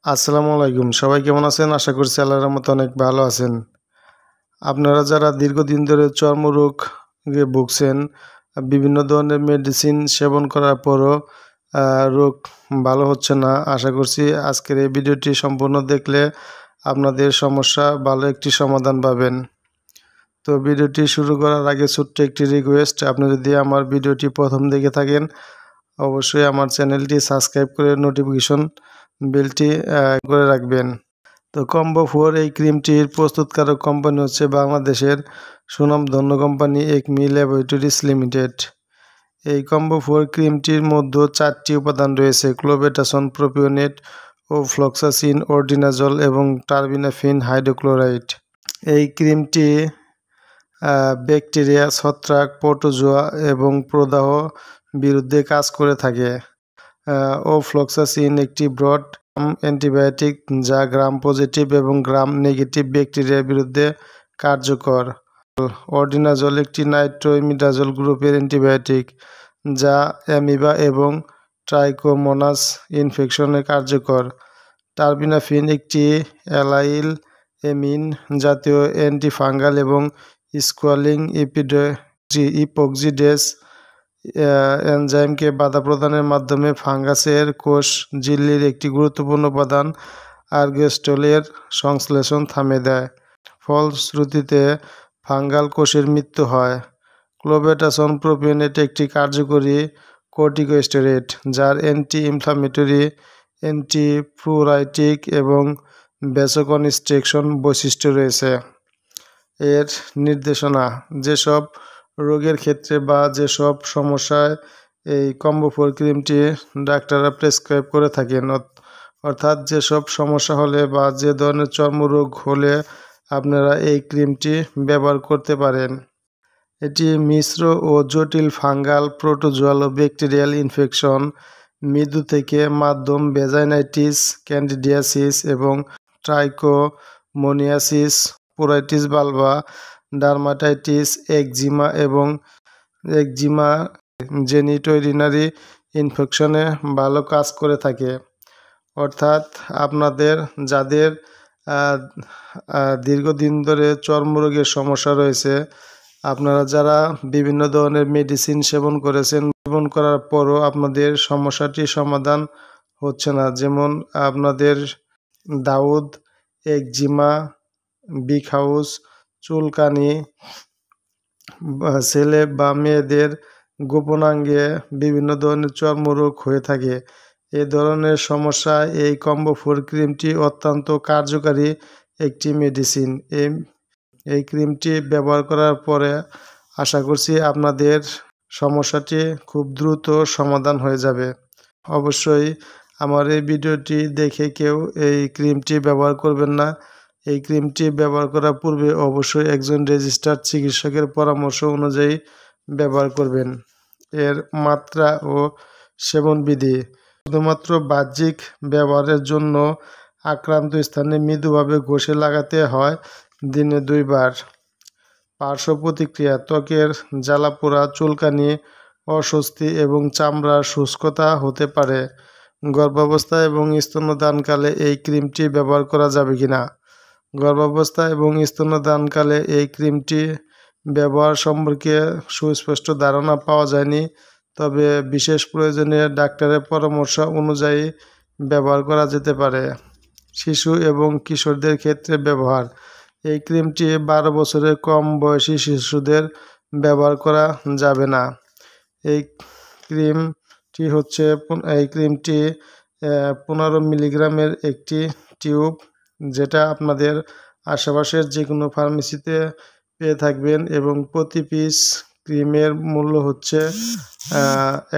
আসসালামু আলাইকুম। সবাই কেমন আছেন? আশা করছি আল্লাহর রহমতে অনেক ভালো আছেন। আপনারা যারা দীর্ঘদিন ধরে চর্মরোগে ভুগছেন, বিভিন্ন ধরনের মেডিসিন সেবন করার পরও রোগ ভালো হচ্ছে না, আশা করছি আজকের এই ভিডিওটি সম্পূর্ণ দেখলে আপনাদের সমস্যা ভালো একটি সমাধান পাবেন। তো ভিডিওটি শুরু করার আগে ছোট্ট একটি রিকোয়েস্ট, আপনি যদি আমার ভিডিওটি প্রথম দেখে থাকেন অবশ্যই আমার চ্যানেলটি সাবস্ক্রাইব করে নোটিফিকেশন বেলটি করে রাখবেন। তো কম্বো 4 এই ক্রিমটির প্রস্তুতকারক কোম্পানি হচ্ছে বাংলাদেশের সুনামধন্য কোম্পানি একমি ল্যাবরেটরিজ লিমিটেড। এই কম্বো 4 ক্রিমটির মধ্যে 4টি উপাদান রয়েছে: ক্লোবেটাসন, প্রোপিওনেট ও ফ্লক্সাসিন, অর্ডিনাজল এবং টারবিনাফিন হাইড্রোক্লোরাইড। এই ক্রিমটি ব্যাকটেরিয়া, ছত্রাক, প্রোটোজোয়া এবং প্রদাহ বিরুদ্ধে কাজ করে থাকে। ফ্লক্সাসিন একটি ব্রড অ্যান্টিবায়োটিক যা গ্রাম পজিটিভ এবং গ্রাম নেগেটিভ ব্যাকটেরিয়ার বিরুদ্ধে কার্যকর। অর্ডিনাজল একটি নাইট্রোইমিডাজল গ্রুপের অ্যান্টিবায়োটিক যা অ্যামিবা এবং ট্রাইকোমোনাস ইনফেকশনে কার্যকর। টারবিনাফিন একটি অ্যালাইল এমিন জাতীয় অ্যান্টিফাঙ্গাল এবং স্কোয়ালিং ইপোক্সিডেস এনজাইমকে বাধা প্রদানের মাধ্যমে ফাঙ্গাসের কোষ ঝিল্লির একটি গুরুত্বপূর্ণ উপাদান আর্গেস্টলের সংশ্লেষণ থামিয়ে দেয়। ফলশ্রুতিতে ফাঙ্গাল কোষের মৃত্যু হয়। ক্লোবেটাসন প্রোপিওনেট একটি কার্যকরী কর্টিকোস্টেরয়েড যার অ্যান্টি ইনফ্লামেটরি, অ্যান্টিপ্লুরাইটিক এবং ভ্যাসোকনস্ট্রিকশন বৈশিষ্ট্য রয়েছে। এর নির্দেশনা: যেসব রোগের ক্ষেত্রে বা যেসব সমস্যায় এই কম্বো 4 ক্রিমটি ডাক্তাররা প্রেসক্রাইব করে থাকেন, অর্থাৎ যেসব সমস্যা হলে বা যে ধরনের চর্মরোগ হলে আপনারা এই ক্রিমটি ব্যবহার করতে পারেন। এটি মিশ্র ও জটিল ফাঙ্গাল, প্রোটোজোয়াল ও ব্যাকটেরিয়াল ইনফেকশন, মৃদু থেকে মাধ্যম ভেজাইনাইটিস, ক্যান্ডিডিয়াসিস এবং ট্রাইকোমোনিয়াসিস, পোরাইটিস বালবা, ডার্মাটাইটিস, একজিমা জেনিটোরিনারি ইনফেকশনে ভালো কাজ করে থাকে। অর্থাৎ আপনাদের যাদের দীর্ঘদিন ধরে চর্মরোগের সমস্যা রয়েছে, আপনারা যারা বিভিন্ন ধরনের মেডিসিন সেবন করেছেন, সেবন করার পরও আপনাদের সমস্যাটি সমাধান হচ্ছে না, যেমন আপনাদের দাউদ, একজিমা, বিগ হাউস, চুলকানি, ছেলে বা মেয়েদের গোপনাঙ্গে বিভিন্ন ধরনের চর্মরোগ হয়ে থাকে, এই ধরনের সমস্যায় এই কম্বো 4 ক্রিমটি অত্যন্ত কার্যকারী একটি মেডিসিন। এই ক্রিমটি ব্যবহার করার পরে আশা করছি আপনাদের সমস্যাটি খুব দ্রুত সমাধান হয়ে যাবে। অবশ্যই আমার এই ভিডিওটি দেখে কেউ এই ক্রিমটি ব্যবহার করবেন না। এই ক্রিমটি ব্যবহার করার পূর্বে অবশ্যই একজন রেজিস্টার্ড চিকিৎসকের পরামর্শ অনুযায়ী ব্যবহার করবেন। এর মাত্রা ও সেবনবিধি: শুধুমাত্র বাহ্যিক ব্যবহারের জন্য আক্রান্ত স্থানে মৃদুভাবে ঘষে লাগাতে হয় দিনে 2 বার। পার্শ্ব প্রতিক্রিয়া: ত্বকের জ্বালাপোড়া, চুলকানি, অস্বস্তি এবং চামড়ার শুষ্কতা হতে পারে। গর্ভাবস্থা এবং স্তন্যদানকালে এই ক্রিমটি ব্যবহার করা যাবে কিনা? গর্ভাবস্থা এবং স্তন্যদানকালে এই ক্রিমটি ব্যবহার সম্পর্কে সুস্পষ্ট ধারণা পাওয়া যায়নি, তবে বিশেষ প্রয়োজনে ডাক্তারের পরামর্শ অনুযায়ী ব্যবহার করা যেতে পারে। শিশু এবং কিশোরদের ক্ষেত্রে ব্যবহার: এই ক্রিমটি 12 বছরের কম বয়সী শিশুদের ব্যবহার করা যাবে না। এই ক্রিমটি 15 মিলিগ্রামের একটি টিউব, যেটা আপনাদের আশেপাশের যে কোনো ফার্মেসিতে পেয়ে থাকবেন, এবং প্রতি পিস ক্রিমের মূল্য হচ্ছে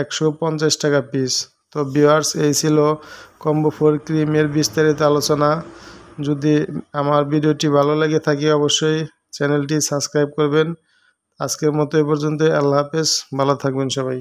150 টাকা পিস। তো ভিউয়ার্স, এই ছিল কম্বো 4 ক্রিমের বিস্তারিত আলোচনা। যদি আমার ভিডিওটি ভালো লেগে থাকে অবশ্যই চ্যানেলটি সাবস্ক্রাইব করবেন। আজকের মতো এ পর্যন্ত। আল্লাহ হাফেজ, ভালো থাকবেন সবাই।